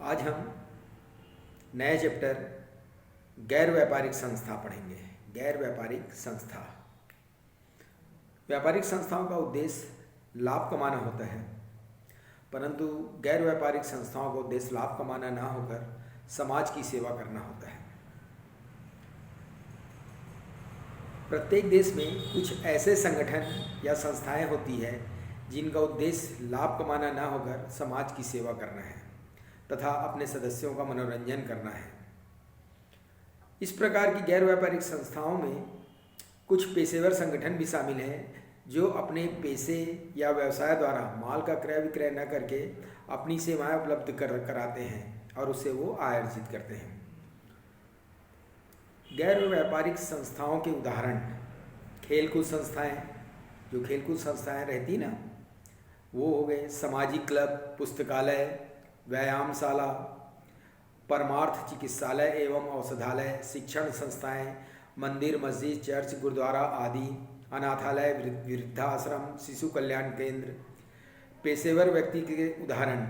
आज हम नए चैप्टर गैर व्यापारिक संस्था पढ़ेंगे। गैर व्यापारिक संस्था। व्यापारिक संस्थाओं का उद्देश्य लाभ कमाना होता है, परंतु गैर व्यापारिक संस्थाओं का उद्देश्य लाभ कमाना ना होकर समाज की सेवा करना होता है। प्रत्येक देश में कुछ ऐसे संगठन या संस्थाएं होती है जिनका उद्देश्य लाभ कमाना ना होकर समाज की सेवा करना है तथा अपने सदस्यों का मनोरंजन करना है। इस प्रकार की गैर व्यापारिक संस्थाओं में कुछ पेशेवर संगठन भी शामिल हैं जो अपने पैसे या व्यवसाय द्वारा माल का क्रय विक्रय न करके अपनी सेवाएं उपलब्ध कराते हैं और उससे वो आय अर्जित करते हैं। गैर व्यापारिक संस्थाओं के उदाहरण खेलकूद संस्थाएं, जो खेलकूद संस्थाएं रहती ना, वो हो गए सामाजिक क्लब, पुस्तकालय, व्यायामशाला, परमार्थ चिकित्सालय एवं औषधालय, शिक्षण संस्थाएं, मंदिर, मस्जिद, चर्च, गुरुद्वारा आदि, अनाथालय, वृद्धाश्रम, शिशु कल्याण केंद्र। पेशेवर व्यक्ति के उदाहरण।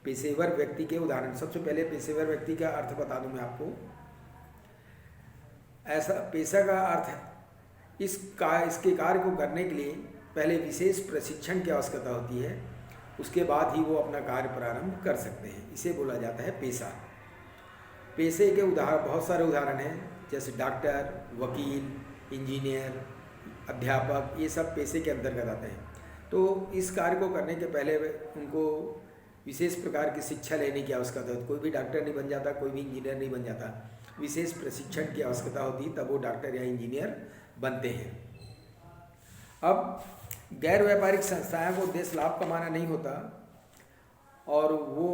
पेशेवर व्यक्ति के उदाहरण, सबसे पहले पेशेवर व्यक्ति का अर्थ बता दूं मैं आपको। ऐसा पेशा का अर्थ इसके कार्य को करने के लिए पहले विशेष प्रशिक्षण की आवश्यकता होती है, उसके बाद ही वो अपना कार्य प्रारंभ कर सकते हैं। इसे बोला जाता है पेशा। पेशे के बहुत सारे उदाहरण हैं, जैसे डॉक्टर, वकील, इंजीनियर, अध्यापक, ये सब पेशे के अंतर्गत आते हैं। तो इस कार्य को करने के पहले उनको विशेष प्रकार की शिक्षा लेने की आवश्यकता होती है। कोई भी डॉक्टर नहीं बन जाता, कोई भी इंजीनियर नहीं बन जाता, विशेष प्रशिक्षण की आवश्यकता होती है, तब वो डॉक्टर या इंजीनियर बनते हैं। अब गैर व्यापारिक संस्थाएं को उद्देश्य लाभ कमाना नहीं होता और वो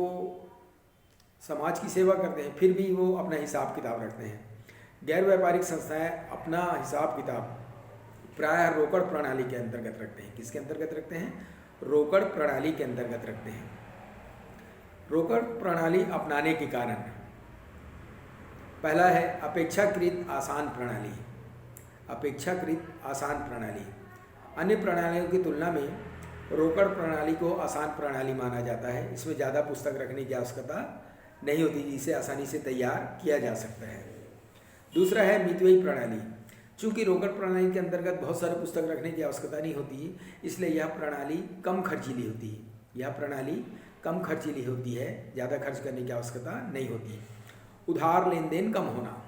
समाज की सेवा करते हैं, फिर भी वो अपना हिसाब किताब रखते हैं। गैर व्यापारिक संस्थाएं अपना हिसाब किताब प्रायः रोकड़ प्रणाली के अंतर्गत रखते हैं। किसके अंतर्गत रखते हैं? रोकड़ प्रणाली के अंतर्गत रखते हैं। रोकड़ प्रणाली अपनाने के कारण पहला है अपेक्षाकृत आसान प्रणाली। अपेक्षाकृत आसान प्रणाली। अन्य प्रणालियों की तुलना में रोकड़ प्रणाली को आसान प्रणाली माना जाता है। इसमें ज़्यादा पुस्तक रखने की आवश्यकता नहीं होती, जिसे आसानी से तैयार किया जा सकता है। दूसरा है मितव्ययी प्रणाली। चूँकि रोकड़ प्रणाली के अंतर्गत बहुत सारे पुस्तक रखने की आवश्यकता नहीं होती, इसलिए यह प्रणाली कम खर्चीली होती है। यह प्रणाली कम खर्चीली होती है, ज़्यादा खर्च करने की आवश्यकता नहीं होती। उधार लेन देन कम होना।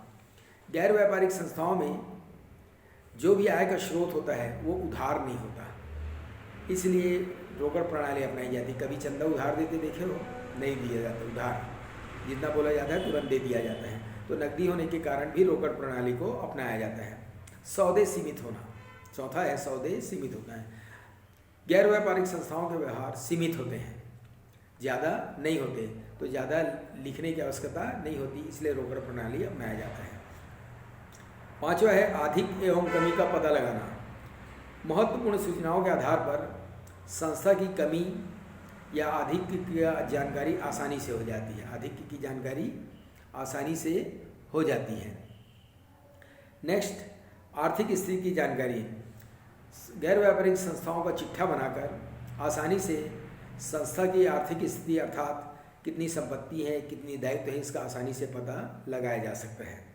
गैर व्यापारिक संस्थाओं में जो भी आय का स्रोत होता है वो उधार नहीं होता, इसलिए रोकड़ प्रणाली अपनाई जाती। कभी चंदा उधार देते देखे हो? नहीं दिया जाता। उधार जितना बोला जाता है तुरंत दे दिया जाता है। तो नकदी होने के कारण भी रोकड़ प्रणाली को अपनाया जाता है। सौदे सीमित होना। चौथा है सौदे सीमित होता है। गैर व्यापारिक संस्थाओं के व्यवहार सीमित होते हैं, ज़्यादा नहीं होते, तो ज़्यादा लिखने की आवश्यकता नहीं होती, इसलिए रोकड़ प्रणाली अपनाया जाता है। पांचवा है अधिक एवं कमी का पता लगाना। महत्वपूर्ण सूचनाओं के आधार पर संस्था की कमी या अधिक की जानकारी आसानी से हो जाती है। अधिक की जानकारी आसानी से हो जाती है। नेक्स्ट, आर्थिक स्थिति की जानकारी। गैर व्यापारिक संस्थाओं का चिट्ठा बनाकर आसानी से संस्था की आर्थिक स्थिति अर्थात कितनी संपत्ति है, कितनी दायित्व है, इसका आसानी से पता लगाया जा सकता है।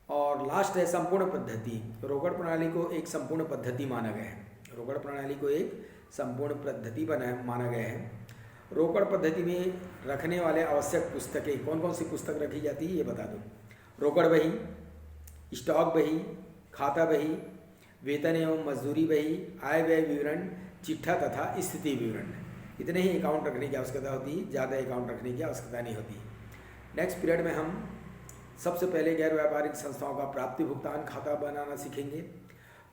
और लास्ट है संपूर्ण पद्धति। रोकड़ प्रणाली को एक संपूर्ण पद्धति माना गया है। रोकड़ प्रणाली को एक संपूर्ण पद्धति माना गया है। रोकड़ पद्धति में रखने वाले आवश्यक पुस्तकें कौन कौन सी पुस्तक रखी जाती है ये बता दूं। रोकड़ बही, स्टॉक बही, खाता बही, वेतन एवं मजदूरी बही, आय व्यय विवरण, चिट्ठा तथा स्थिति विवरण। इतने ही अकाउंट रखने की आवश्यकता होती है, ज़्यादा अकाउंट रखने की आवश्यकता नहीं होती। नेक्स्ट पीरियड में हम सबसे पहले गैर व्यापारिक संस्थाओं का प्राप्ति भुगतान खाता बनाना सीखेंगे।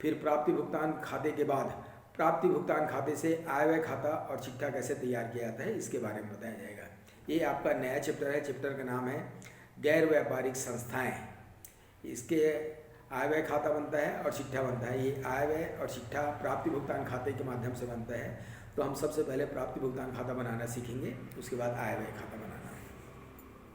फिर प्राप्ति भुगतान खाते के बाद प्राप्ति भुगतान खाते से आय व्यय खाता और चिट्ठा कैसे तैयार किया जाता है इसके बारे में बताया जाएगा। ये आपका नया चैप्टर है। चैप्टर का नाम है गैर व्यापारिक संस्थाएं। इसके आय व्यय खाता बनता है और चिट्ठा बनता है। ये आय व्यय और चिट्ठा प्राप्ति भुगतान खाते के माध्यम से बनता है। तो हम सबसे पहले प्राप्ति भुगतान खाता बनाना सीखेंगे, उसके बाद आय व्यय खाता बनाना।